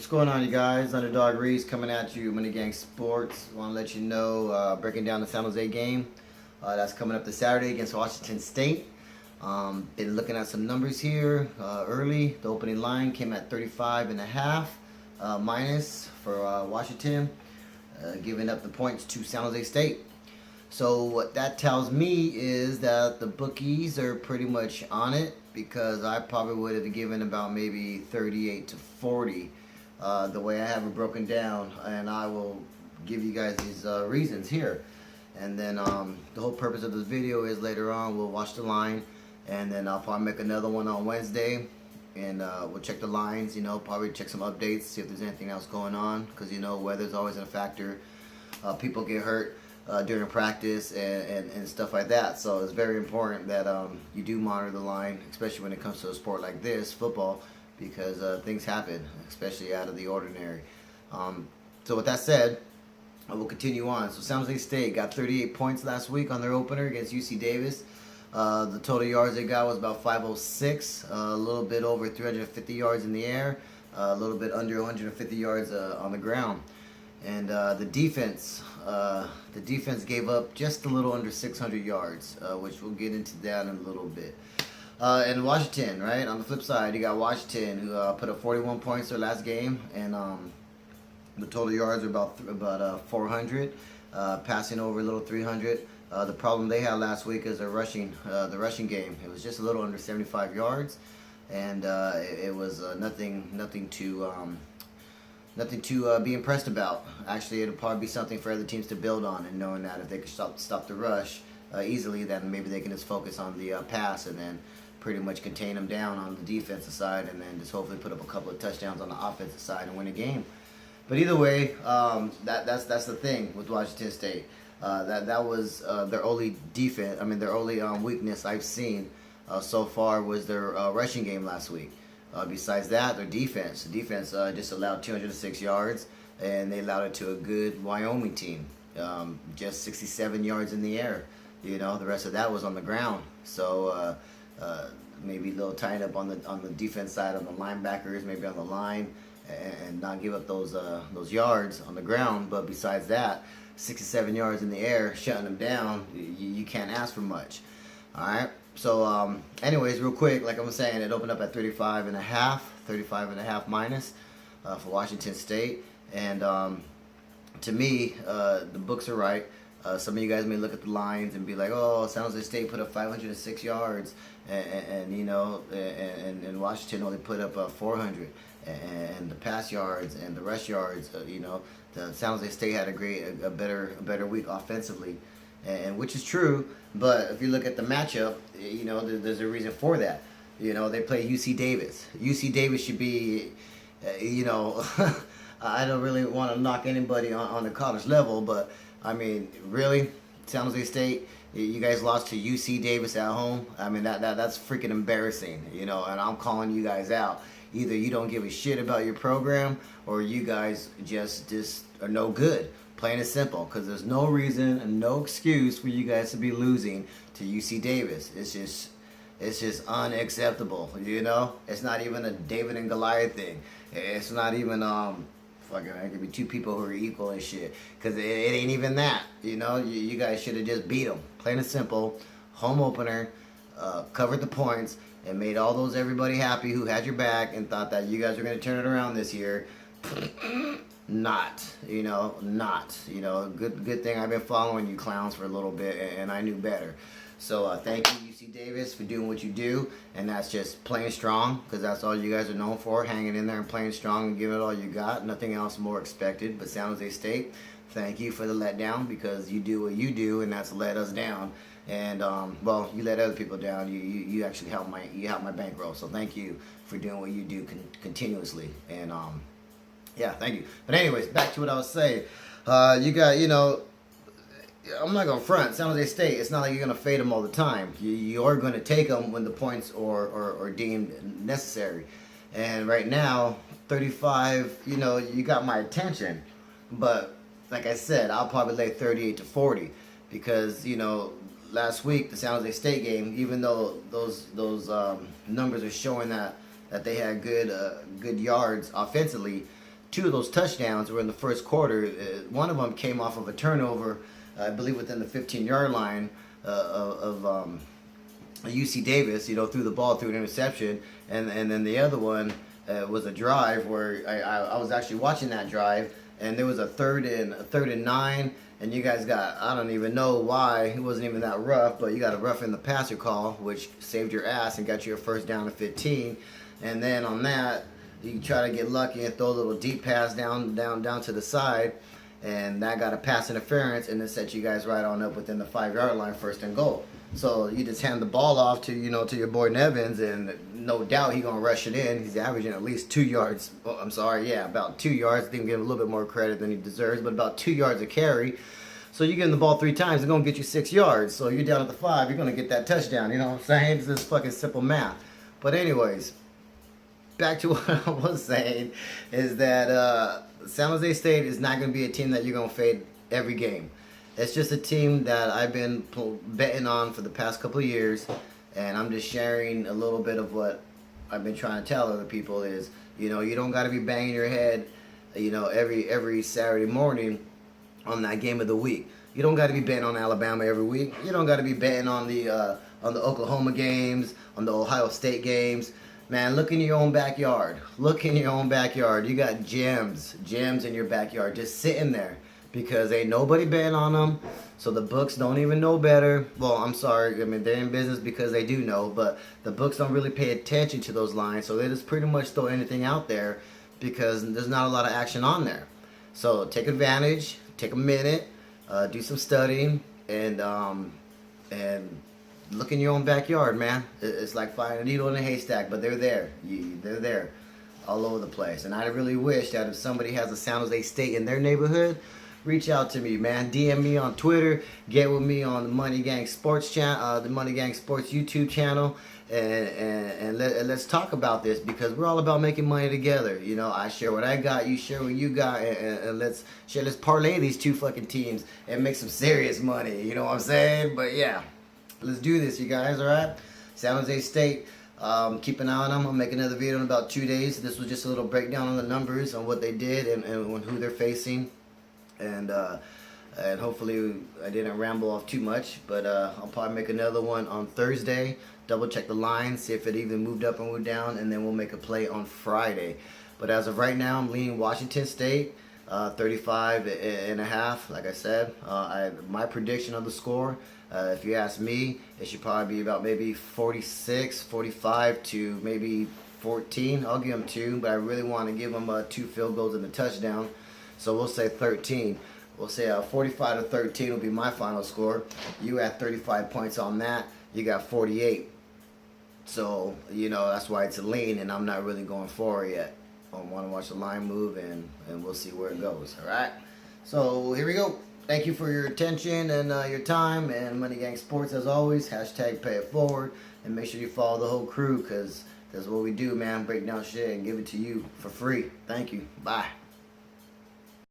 What's going on, you guys? Underdog Reese coming at you, Money Gang Sports. Want to let you know, breaking down the San Jose game that's coming up this Saturday against Washington State. Been looking at some numbers here early. The opening line came at 35.5 minus for Washington, giving up the points to San Jose State. So what that tells me is that the bookies are pretty much on it, because I probably would have given about maybe 38-40 the way I have it broken down, and I will give you guys these reasons here. And then the whole purpose of this video is later on we'll watch the line, and then I'll probably make another one on Wednesday, and we'll check the lines, probably check some updates, see if there's anything else going on, because weather's always a factor. People get hurt during practice and stuff like that, so it's very important that you do monitor the line, especially when it comes to a sport like this, football, because things happen, especially out of the ordinary. So with that said, I will continue on. So San Jose State got 38 points last week on their opener against UC Davis. The total yards they got was about 506, a little bit over 350 yards in the air, a little bit under 150 yards on the ground. And the defense gave up just a little under 600 yards, which we'll get into that in a little bit. And Washington, right, on the flip side, you got Washington, who put up 41 points their last game, and the total yards are about 400, passing over a little 300. The problem they had last week is the rushing game. It was just a little under 75 yards, and it was nothing to be impressed about. Actually, it'll probably be something for other teams to build on, and knowing that if they can stop the rush easily, then maybe they can just focus on the pass, and then pretty much contain them down on the defensive side, and then just hopefully put up a couple of touchdowns on the offensive side and win a game. But either way, that's the thing with Washington State. That was their only defense. I mean, their only weakness I've seen so far was their rushing game last week. Besides that, their defense. The defense just allowed 206 yards, and they allowed it to a good Wyoming team. Just 67 yards in the air. The rest of that was on the ground. So maybe a little tied up on the defense side, on the linebackers, maybe on the line, and not give up those yards on the ground. But besides that, 67 yards in the air, shutting them down, you can't ask for much. All right. So, anyways, real quick, like I was saying, it opened up at 35.5 minus for Washington State. And to me, the books are right. Some of you guys may look at the lines and be like, "Oh, San Jose State put up 506 yards, and Washington only put up 400." And the pass yards and the rush yards, the San Jose State had a better week offensively, and which is true. But if you look at the matchup, there's a reason for that. They play UC Davis. UC Davis should be, I don't really want to knock anybody on the college level, but I mean, really, San Jose State, you guys lost to UC Davis at home. I mean, that's freaking embarrassing, and I'm calling you guys out. Either you don't give a shit about your program, or you guys just are no good. Plain and simple, because there's no reason and no excuse for you guys to be losing to UC Davis. It's just unacceptable. It's not even a David and Goliath thing. It's not even it could be two people who are equal and shit, because it ain't even that. You guys should have just beat them. Plain and simple. Home opener, covered the points, and made everybody happy who had your back and thought that you guys were going to turn it around this year. Not. Good thing I've been following you clowns for a little bit, and I knew better. So thank you, UC Davis, for doing what you do, and that's just playing strong, because that's all you guys are known for, hanging in there and playing strong and giving it all you got. Nothing else more expected. But San Jose State, thank you for the letdown, because you do what you do, and that's let us down. And you let other people down. You actually help my bankroll. So thank you for doing what you do continuously. And yeah, thank you. But anyways, back to what I was saying. You got, I'm not gonna front. San Jose State, it's not like you're gonna fade them all the time. You are gonna take them when the points are deemed necessary. And right now, 35. You got my attention. But like I said, I'll probably lay 38-40, because last week, the San Jose State game, even though those numbers are showing that they had good yards offensively, two of those touchdowns were in the first quarter. One of them came off of a turnover, I believe within the 15-yard line of UC Davis, threw the ball through an interception, and then the other one was a drive where I was actually watching that drive, and there was a third and 9, and you guys got, I don't even know why, it wasn't even that rough, but you got a rough in the passer call, which saved your ass and got you a first down to 15, and then on that, you try to get lucky and throw a little deep pass down to the side, and that got a pass interference, and it set you guys right on up within the 5-yard line, first and goal. So you just hand the ball off to your boy Nevins, and no doubt he's gonna rush it in. He's averaging at least 2 yards. Oh, I'm sorry, yeah, about 2 yards. I think give him a little bit more credit than he deserves, but about 2 yards a carry. So you give him the ball 3 times, it's gonna get you 6 yards. So you're down at the 5, you're gonna get that touchdown. You know what I'm saying? It's just fucking simple math. But anyways, back to what I was saying is that San Jose State is not gonna be a team that you're gonna fade every game. It's just a team that I've been betting on for the past couple of years, and I'm just sharing a little bit of what I've been trying to tell other people is, you don't got to be banging your head, every Saturday morning on that game of the week. You don't got to be betting on Alabama every week. You don't got to be betting on the Oklahoma games, on the Ohio State games. Man, look in your own backyard. Look in your own backyard. You got gems in your backyard just sitting there, because ain't nobody betting on them, so the books don't even know better. Well, I'm sorry, I mean, they're in business because they do know, but the books don't really pay attention to those lines, so they just pretty much throw anything out there because there's not a lot of action on there. So take advantage, take a minute, do some studying, and look in your own backyard, man. It's like finding a needle in a haystack, but they're there. They're there all over the place, and I really wish that if somebody has a San Jose State in their neighborhood, reach out to me, man. DM me on Twitter. Get with me on the Money Gang Sports channel, the Money Gang Sports YouTube channel, and let's talk about this, because we're all about making money together. I share what I got, you share what you got, and let's parlay these two fucking teams and make some serious money. You know what I'm saying? But yeah, let's do this, you guys. All right, San Jose State. Keep an eye on them. I'll make another video in about 2 days. This was just a little breakdown on the numbers, on what they did, and who they're facing. And hopefully I didn't ramble off too much, but I'll probably make another one on Thursday, double check the line, see if it even moved up or moved down, and then we'll make a play on Friday. But as of right now, I'm leaning Washington State, 35.5, like I said. My prediction of the score, if you ask me, it should probably be about maybe 46, 45 to maybe 14. I'll give them 2, but I really want to give them 2 field goals and a touchdown. So we'll say 13. We'll say 45 to 13 will be my final score. You had 35 points on that. You got 48. So, that's why it's a lean, and I'm not really going for it yet. I want to watch the line move, and we'll see where it goes. All right? So here we go. Thank you for your attention and your time. And Money Gang Sports, as always, hashtag pay it forward. And make sure you follow the whole crew, because that's what we do, man. Break down shit and give it to you for free. Thank you. Bye.